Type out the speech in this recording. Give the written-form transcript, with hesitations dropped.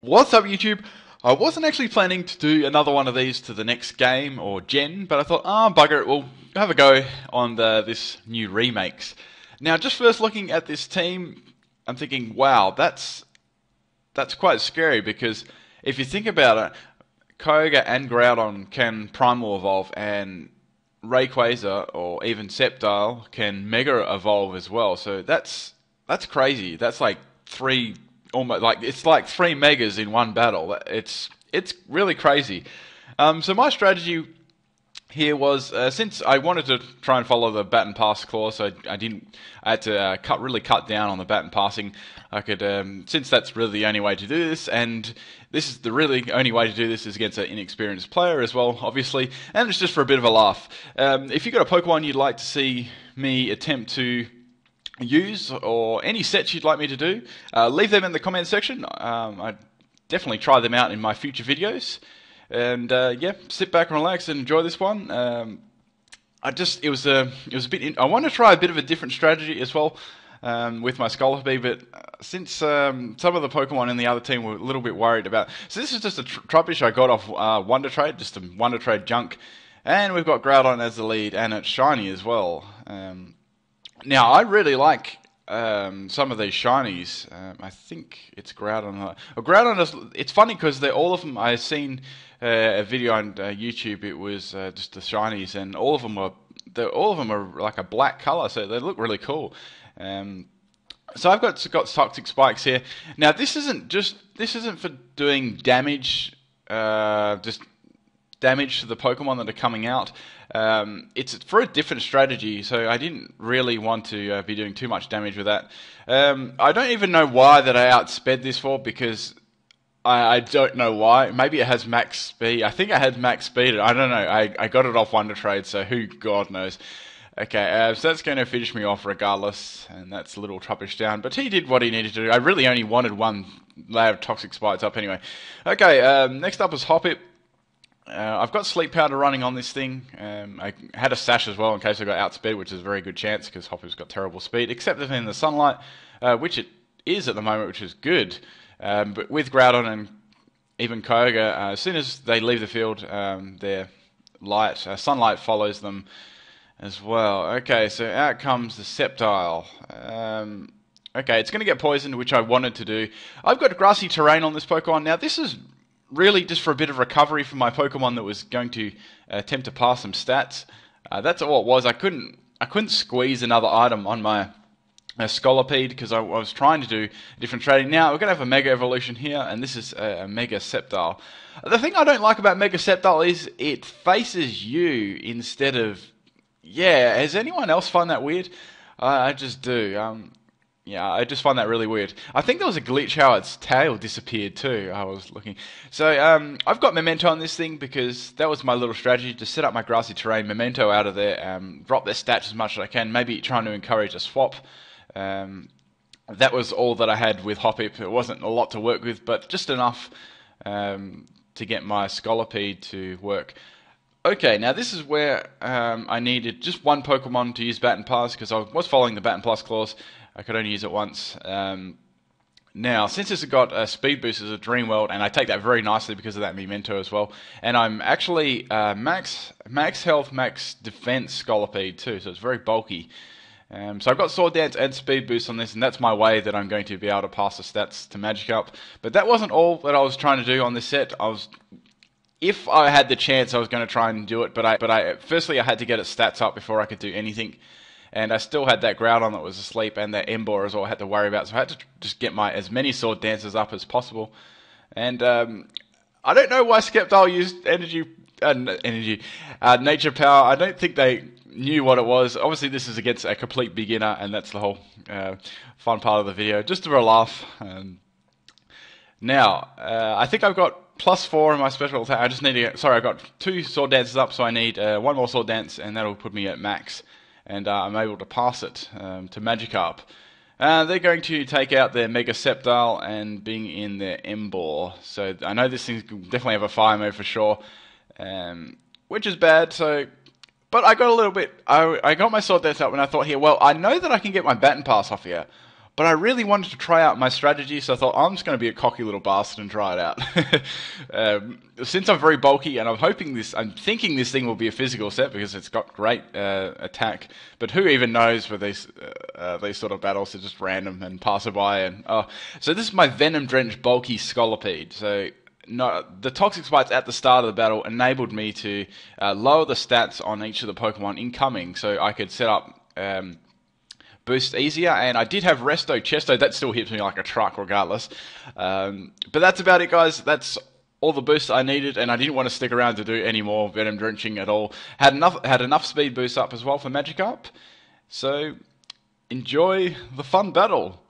What's up, YouTube? I wasn't actually planning to do another one of these to the next game or gen, but I thought, bugger it, we'll have a go on this new remakes. Now, just first looking at this team, I'm thinking, wow, that's quite scary because if you think about it, Kyogre and Groudon can primal evolve, and Rayquaza or even Sceptile can mega evolve as well. So that's crazy. That's like three. Almost like it's like three megas in one battle. It's really crazy. So my strategy here was since I wanted to try and follow the bat and pass clause, so I had to really cut down on the bat and passing. I could since that's really the only way to do this, and this is the really only way to do this is against an inexperienced player as well, obviously, and it's just for a bit of a laugh. If you've got a Pokemon you'd like to see me attempt to use or any sets you'd like me to do, leave them in the comment section. I definitely try them out in my future videos, and yeah, sit back and relax and enjoy this one. It was a bit. I want to try a bit of a different strategy as well with my Scolipede, but since some of the Pokemon in the other team were a little bit worried about, so this is just a Trubbish I got off Wonder Trade, just a Wonder Trade junk, and we've got Groudon as the lead, and it's shiny as well. Now, I really like some of these shinies. I think it's Groudon. Groudon it's funny because all of them, I've seen a video on YouTube, it was just the shinies, and all of them are like a black color, so they look really cool. So I've got toxic spikes here. Now, this isn't for doing damage, just damage to the Pokemon that are coming out. It's for a different strategy, so I didn't really want to be doing too much damage with that. I don't even know why that I outsped this for, because I don't know why. Maybe it has max speed. I think I had max speed. I don't know. I got it off Wonder Trade, so who God knows. Okay, so that's going to finish me off regardless, and that's a little Trubbish down, but he did what he needed to do. I really only wanted one layer of toxic spikes up anyway. Okay, next up is Hoppip. I've got Sleep Powder running on this thing. I had a Sash as well in case I got outspeed, which is a very good chance because Hoppip's got terrible speed, except if in the sunlight, which it is at the moment, which is good. But with Groudon and even Kyogre, as soon as they leave the field, their sunlight follows them as well. Okay, so out comes the Sceptile. Okay, it's going to get poisoned, which I wanted to do. I've got grassy terrain on this Pokemon. Now, this is really just for a bit of recovery from my Pokemon that was going to attempt to pass some stats. That's all it was. I couldn't squeeze another item on my Scolipede because I was trying to do a different trading. Now we're going to have a Mega Evolution here, and this is a Mega Sceptile. The thing I don't like about Mega Sceptile is it faces you instead of... Yeah, has anyone else find that weird? I just do. Yeah, I just find that really weird. I think there was a glitch how its tail disappeared too. I was looking. So I've got Memento on this thing because that was my little strategy to set up my grassy terrain. Memento out of there, drop their stats as much as I can. Maybe trying to encourage a swap. That was all that I had with Hoppip. It wasn't a lot to work with, but just enough to get my Scolipede to work. Okay, now this is where I needed just one Pokemon to use Bat and Pass because I was following the Bat and Pass clause. I could only use it once. Now, since it's got a speed boost as a Dream World, and I take that very nicely because of that Memento as well, and I'm actually max health, max defense Scolipede too, so it's very bulky. So I've got Sword Dance and Speed Boost on this, and that's my way that I'm going to be able to pass the stats to Magikarp. But that wasn't all that I was trying to do on this set. If I had the chance, I was going to try and do it, but firstly I had to get its stats up before I could do anything. And I still had that Groudon that was asleep, and that Emboar as well I had to worry about. So I had to just get as many Sword Dances up as possible. And I don't know why Sceptile used Nature Power. I don't think they knew what it was. Obviously, this is against a complete beginner, and that's the whole fun part of the video. Just for a laugh. Now, I think I've got +4 in my special attack. I just need to... Sorry, I've got 2 Sword Dances up, so I need 1 more Sword Dance, and that'll put me at max. And I'm able to pass it to Magikarp. They're going to take out their Mega Sceptile and bring in their Emboar. So I know this thing definitely have a fire move for sure, which is bad. But I got a little bit... I got my Sword Dance up and I thought here, well, I know that I can get my Bat and Pass off here, but I really wanted to try out my strategy, so I thought I'm just going to be a cocky little bastard and try it out. Since I'm very bulky, and I'm thinking this thing will be a physical set because it's got great attack, but who even knows with these sort of battles? They're just random and passerby. And so this is my venom-drenched bulky Scolipede. So no, the toxic spikes at the start of the battle enabled me to lower the stats on each of the Pokemon incoming, so I could set up boost easier. And I did have Resto Chesto, that still hits me like a truck regardless. But that's about it, guys. That's all the boosts I needed, and I didn't want to stick around to do any more venom drenching at all. Had enough speed boost up as well for Magikarp. So enjoy the fun battle.